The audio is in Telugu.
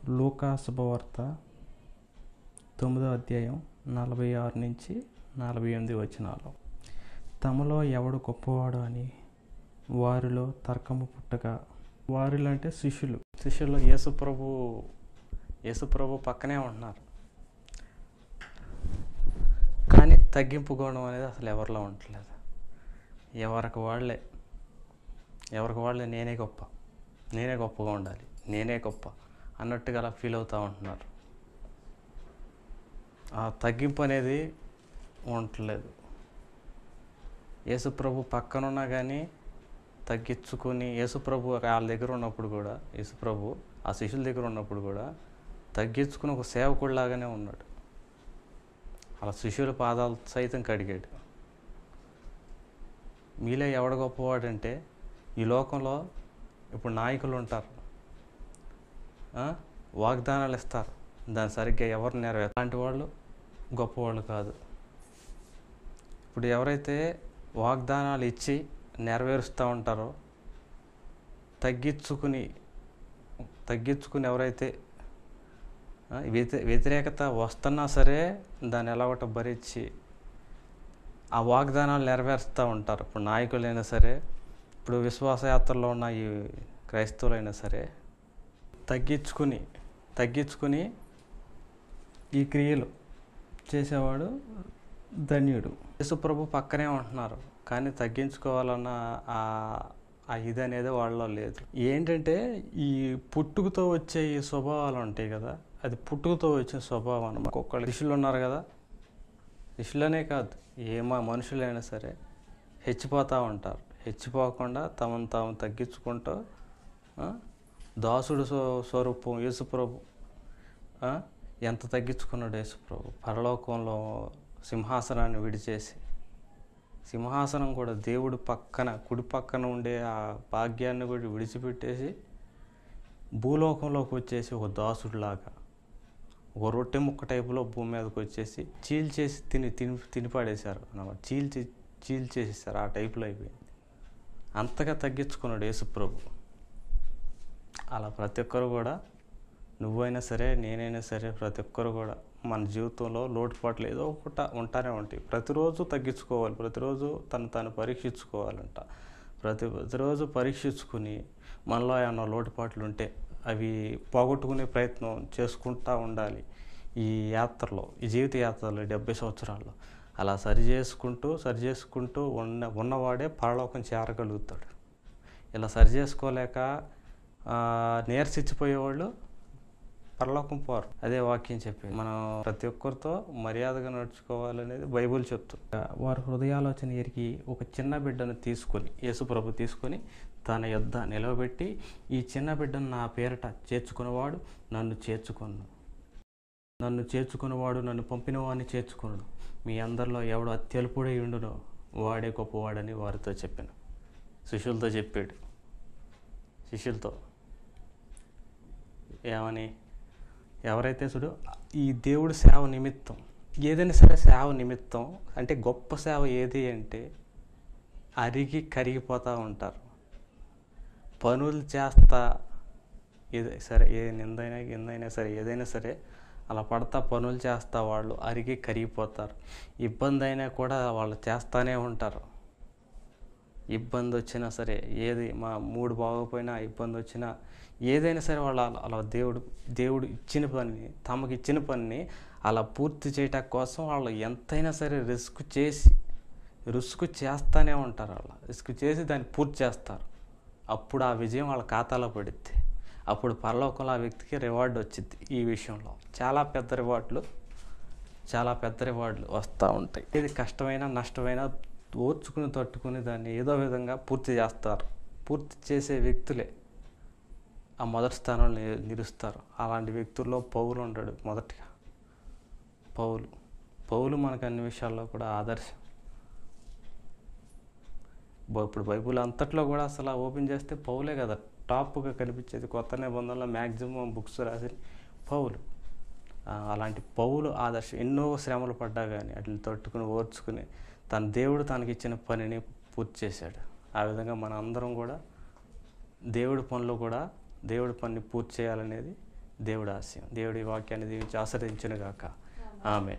లూకా శుభవార్త 9వ అధ్యాయం 46 నుంచి 48 వచనాలు. తమలో ఎవడు గొప్పవాడు అని వారిలో తర్కము పుట్టగా, వారిలో అంటే శిష్యులు యేసుప్రభు పక్కనే ఉంటున్నారు, కానీ తగ్గింపు గుణం అనేది అసలు ఎవరిలో ఉండట్లేదు. ఎవరికి వాళ్ళే నేనే గొప్పగా ఉండాలి, నేనే గొప్ప అన్నట్టుగా అలా ఫీల్ అవుతూ ఉంటున్నారు. ఆ తగ్గింపు అనేది ఉండట్లేదు. యేసుప్రభు పక్కనున్నా కానీ తగ్గించుకొని, యేసుప్రభు వాళ్ళ దగ్గర ఉన్నప్పుడు కూడా, యేసుప్రభు ఆ శిష్యుల దగ్గర ఉన్నప్పుడు కూడా తగ్గించుకుని ఒక సేవకుడిలాగానే ఉన్నాడు. అలా శిష్యుల పాదాలు సైతం కడిగాడు. మీలో ఎవడ గొప్పవాడంటే, ఈ లోకంలో ఇప్పుడు నాయకులు ఉంటారు, వాగ్దానాలు ఇస్తారు, దాన్ని సరిగ్గా ఎవరు నెరవేరు, అలాంటి వాళ్ళు గొప్పవాళ్ళు కాదు. ఇప్పుడు ఎవరైతే వాగ్దానాలు ఇచ్చి నెరవేరుస్తూ ఉంటారో, తగ్గించుకుని ఎవరైతే వ్యతిరేకత వస్తున్నా సరే దాన్ని ఎలా ఒకటి భరించి ఆ వాగ్దానాలు నెరవేరుస్తూ ఉంటారు. ఇప్పుడు నాయకులైనా సరే, ఇప్పుడు విశ్వాసయాత్రలో ఉన్న ఈ క్రైస్తవులైనా సరే, తగ్గించుకుని ఈ క్రియలు చేసేవాడు ధన్యుడు. యేసుప్రభు పక్కనే ఉంటున్నారు, కానీ తగ్గించుకోవాలన్న ఆ ఇది అనేది వాళ్ళలో లేదు. ఏంటంటే ఈ పుట్టుకతో వచ్చే ఈ స్వభావాలు ఉంటాయి కదా, అది పుట్టుకతో వచ్చిన స్వభావం అన్నమాట. ఒక్కొక్కళ్ళు శిష్యులు ఉన్నారు కదా, శిష్యులనే కాదు మనుషులైనా సరే హెచ్చిపోతూ ఉంటారు. హెచ్చిపోకుండా తమను తాము తగ్గించుకుంటూ దాసుడు స్వరూపం యేసుప్రభు ఎంత తగ్గించుకున్నాడు. యేసుప్రభు పరలోకంలో సింహాసనాన్ని విడిచేసి, సింహాసనం కూడా దేవుడు పక్కన కుడి పక్కన ఉండే ఆ భాగ్యాన్ని కూడా విడిచిపెట్టేసి భూలోకంలోకి వచ్చేసి ఒక దాసుడిలాగా ఒక రొట్టె ముక్క టైపులో భూమి మీదకి వచ్చేసి చీల్చేసి తిని పడేశారు అన్నమాట. చీల్చేసేసారు, ఆ టైపులో అయిపోయింది. అంతగా తగ్గించుకున్నాడు యేసుప్రభు. అలా ప్రతి ఒక్కరు కూడా, నువ్వైనా సరే నేనైనా సరే, ప్రతి ఒక్కరు కూడా మన జీవితంలో లోటుపాట్లు ఏదో ఒకటి ఉంటానే ఉంటాయి. ప్రతిరోజు తగ్గించుకోవాలి, ప్రతిరోజు తాను పరీక్షించుకోవాలంట. ప్రతిరోజు పరీక్షించుకుని మనలో ఏమన్నా లోటుపాట్లు ఉంటే అవి పోగొట్టుకునే ప్రయత్నం చేసుకుంటూ ఉండాలి. ఈ జీవిత యాత్రలో 70 సంవత్సరాల్లో అలా సరి చేసుకుంటూ ఉన్నవాడే పరలోకం చేరగలుగుతాడు. ఇలా సరి చేసుకోలేక నీరసించిపోయేవాళ్ళు పరలోకం పోరు. అదే వాక్యం చెప్పి మనం ప్రతి ఒక్కరితో మర్యాదగా నడుచుకోవాలనేది బైబిల్ చెప్తుంది. వారి హృదయాలోచన ఎరిగి ఒక చిన్న బిడ్డను యేసుప్రభు తీసుకొని తన యొద్ద నిలవబెట్టి, ఈ చిన్న బిడ్డను నా పేరట చేర్చుకున్నవాడు నన్ను చేర్చుకున్నవాడు నన్ను పంపిన వాడిని చేర్చుకున్నాడు. మీ అందరిలో ఎవడు అత్యల్పుడై ఉండునో వాడే గొప్పవాడని వారితో చెప్పాను. శిష్యులతో చెప్పాడు. శిష్యులతో ఏమని? ఎవరైతే ఈ దేవుడు సేవ నిమిత్తం, ఏదైనా సరే సేవ నిమిత్తం అంటే గొప్ప సేవ ఏది అంటే అరిగి కరిగిపోతూ ఉంటారు. పనులు చేస్తా నిందైనా సరే ఏదైనా సరే అలా పడతా పనులు చేస్తా వాళ్ళు అరిగి కరిగిపోతారు. ఇబ్బంది అయినా కూడా వాళ్ళు చేస్తూనే ఉంటారు. ఇబ్బంది వచ్చినా సరే, మా మూడు బాగోపోయినా ఇబ్బంది వచ్చినా ఏదైనా సరే వాళ్ళు అలా దేవుడు ఇచ్చిన పనిని, తమకు ఇచ్చిన పనిని అలా పూర్తి చేయటం కోసం వాళ్ళు ఎంతైనా సరే రిస్క్ చేస్తూనే ఉంటారు. అలా రిస్క్ చేసి దాన్ని పూర్తి చేస్తారు. అప్పుడు ఆ విజయం వాళ్ళ ఖాతాలో పడుద్ది. అప్పుడు పరలోకంలో ఆ వ్యక్తికి రివార్డు వచ్చింది. ఈ విషయంలో చాలా పెద్ద రివార్డులు వస్తూ ఉంటాయి. ఇది కష్టమైనా నష్టమైనా తట్టుకుని దాన్ని ఏదో విధంగా పూర్తి చేస్తారు. పూర్తి చేసే వ్యక్తులే ఆ మొదటి స్థానంలో నిలుస్తారు. అలాంటి వ్యక్తుల్లో పౌలు ఉంటాడు. మొదటిగా పౌలు మనకు అన్ని విషయాల్లో కూడా ఆదర్శం. ఇప్పుడు బైబిల్ అంతట్లో కూడా అసలు ఓపెన్ చేస్తే పౌలే కదా టాప్గా కనిపించేది. కొత్త నిబంధనలో మ్యాక్సిమం బుక్స్ రాసి పౌలు. అలాంటి పౌలు ఆదర్శం. ఎన్నో శ్రమలు పడ్డా కానీ వాటిని తట్టుకుని ఓర్చుకుని దేవుడు తనకి ఇచ్చిన పనిని పూర్తి చేశాడు. ఆ విధంగా మన అందరం కూడా దేవుడి పనిని పూర్తి చేయాలనేది దేవుడి ఆశయం. దేవుడి వాక్యాన్ని దీవించి ఆశ్రయించునుగాక. ఆమె